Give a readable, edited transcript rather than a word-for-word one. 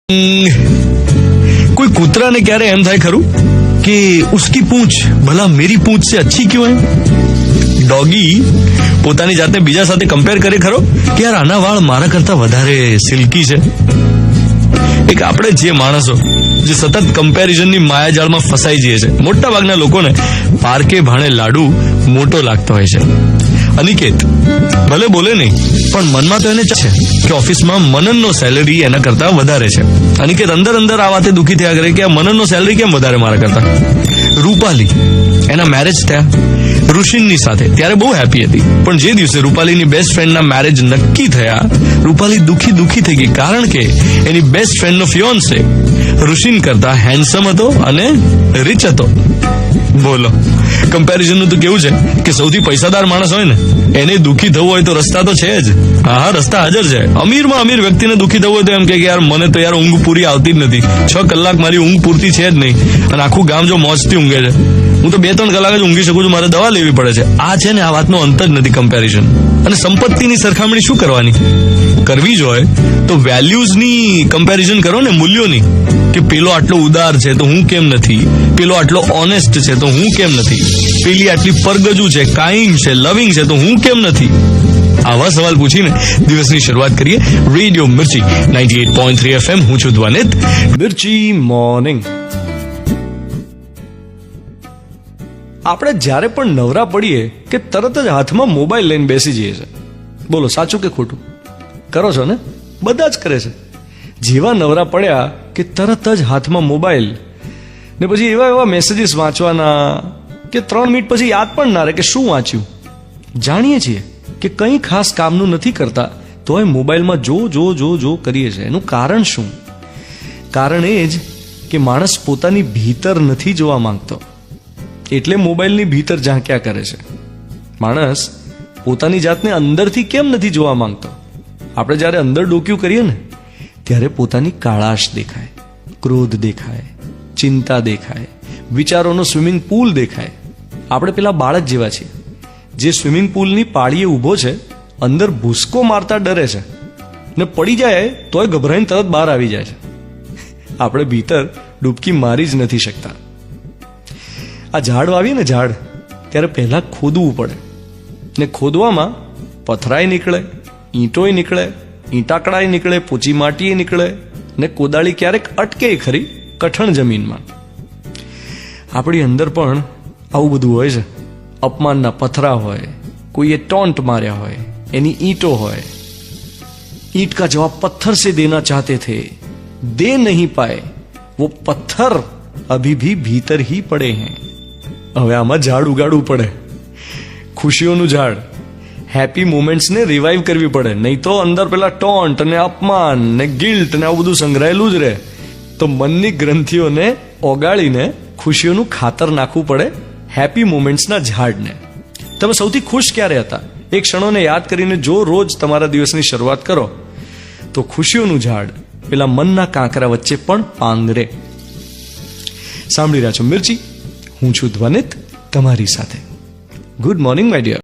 कोई कुतरा ने क्यारे एम थाय खरू कि उसकी पूंछ भला मेरी पूंछ से अच्छी क्यों है? डॉगी પોતાની જાતને બીજા સાથે કમ્પેર કરે ખરો કે યાર આના વાળ મારા કરતા વધારે સિલ્કી છે. એક આપણે જે માણસો જે સતત કમ્પેરિઝનની માયાજાળમાં ફસાઈ જઈએ છે, મોટા ભાગના લોકોને પારકે ભાણે લાડુ મોટો લાગતો હોય છે. અનિકેત ભલે બોલે નહીં પણ મનમાં તો એને છે કે ઓફિસમાં મનનનો સેલરી એના કરતા વધારે છે. અનિકેત અંદર અંદર આ વાતે દુઃખી થયા કરે કે આ મનનનો સેલરી કેમ વધારે મારા કરતા. રૂપાલી એના મેરેજ થયા ઋષિનની સાથે, ત્યારે બહુ હેપી હતી, પણ જે દિવસે રૂપાલીની બેસ્ટ ફ્રેન્ડના મેરેજ નક્કી થયા રૂપાલી દુઃખી થઈ ગઈ, કારણ કે એની બેસ્ટ ફ્રેન્ડનો ફિયોન્સે ઋષિન કરતા હેન્ડસમ હતો અને રીચ હતો. બોલો, કમ્પેરિઝનનું તો કેવું છે કે સૌથી પૈસાદાર માણસ હોય ને એને દુઃખી થવું હોય તો રસ્તા તો છે જ. હા, રસ્તા હાજર છે. અમીરમાં અમીર વ્યક્તિને દુઃખી થવું હોય તો એમ કે યાર મને તો યાર ઊંઘ પૂરી આવતી જ નથી, 6 કલાક મારી ઊંઘ પૂરતી છે જ નહીં, અને આખું ગામ જો મોજથી ઊંઘે છે, હું તો 2-3 કલાક જ ઊંઘી શકું છું, મારે દવા લેવી પડે છે. આ છે ને, આ વાતનો અંત જ નથી કમ્પેરિઝન. અને સંપત્તિની સરખામણી શું કરવાની? કરવી જ હોય તો વેલ્યુઝની કમ્પેરિઝન કરો ને, મૂલ્યોની, કે પેલો આટલો ઉદાર છે તો હું કેમ નથી, પેલો આટલો ઓનેસ્ટ છે તો હું કેમ નથી, પેલી આટલી પરગજુ છે, કાઇન્ડ છે, લવિંગ છે તો હું કેમ નથી. આવા સવાલ પૂછીને દિવસની શરૂઆત કરીએ. રેડિયો મિર્ચી 98.3 FM. હું છું ધ્વનિત. મિર્ચી મોર્નિંગ. આપણે જ્યારે પણ નવરા પડીએ કે તરત જ હાથમાં મોબાઈલ લઈને બેસી જઈએ છે. બોલો, સાચું કે ખોટું? કરો છો ને? બધા જ કરે છે. જેવા નવરા પડ્યા કે તરત જ હાથમાં મોબાઈલ, ને પછી એવા મેસેજીસ વાંચવાના કે 3 મિનિટ પછી યાદ પણ ના રહે કે શું વાંચ્યું. જાણીએ છીએ કે કંઈ ખાસ કામનું નથી કરતા, તોય મોબાઈલમાં જો કરીએ છીએ. એનું કારણ શું? કારણ એ જ કે માણસ પોતાની ભીતર નથી જોવા માંગતો, એટલે મોબાઈલની ભીતર ઝાંક્યા કરે છે. માણસ પોતાની જાતને અંદરથી કેમ નથી જોવા માંગતો? આપણે જ્યારે અંદર ડોક્યું કરીએ ને ત્યારે પોતાની કાળાશ દેખાય, ક્રોધ દેખાય, ચિંતા દેખાય, વિચારોનો સ્વિમિંગ પૂલ દેખાય. આપણે પેલા બાળક જેવા છીએ જે સ્વિમિંગ પૂલની પાળીએ ઊભો છે, અંદર ભૂસકો મારતા ડરે છે, ને પડી જાય તોય ગભરાઈને તરત બહાર આવી જાય છે. આપણે ભીતર ડૂબકી મારી જ નથી શકતા. આ ઝાડ વાવીએ ને ઝાડ, ત્યારે પહેલા ખોદવું પડે, ને ખોદવામાં પથરાય નીકળે, ઈંટોય નીકળે, ઈંટાકડાય નીકળે, પોચી માટીએ નીકળે, ને કોદાળી ક્યારેક અટકે ખરી કઠણ જમીનમાં. આપણી અંદર પણ આવું બધું હોય છે. અપમાનના પથરા હોય, કોઈએ ટોન્ટ માર્યા હોય, એની ઈંટો હોય. ઈંટ કા જવાબ પથ્થર સે દેના ચાહતે થે, દે નહીં પાए, वो पत्थर अभी भी भीतर ही पड़े हैं. હવે આમાં ઝાડ ઉગાડવું પડે, ખુશીઓનું ઝાડ. હેપી મોમેન્ટ્સને રિવાઇવ કરવી પડે, નહીં તો અંદર પેલા ટોન્ટ ને અપમાન ને ગિલ્ટ ને આવું બધું સંગ્રહાયેલું જ રહે. તો મનની ગ્રંથિઓને ઓગાળીને ખુશીઓનું ખાતર નાખવું પડે હેપી મોમેન્ટ્સના ઝાડને. તમે સૌથી ખુશ ક્યારે હતા? એ ક્ષણોને યાદ કરીને જો રોજ તમારા દિવસની શરૂઆત કરો તો ખુશીઓનું ઝાડ પેલા મનના કાંકરા વચ્ચે પણ પાંગરે. સાંભળી રહ્યા છો મિર્ચી. હું છું ધ્વનિત તમારી સાથે. Good morning my dear.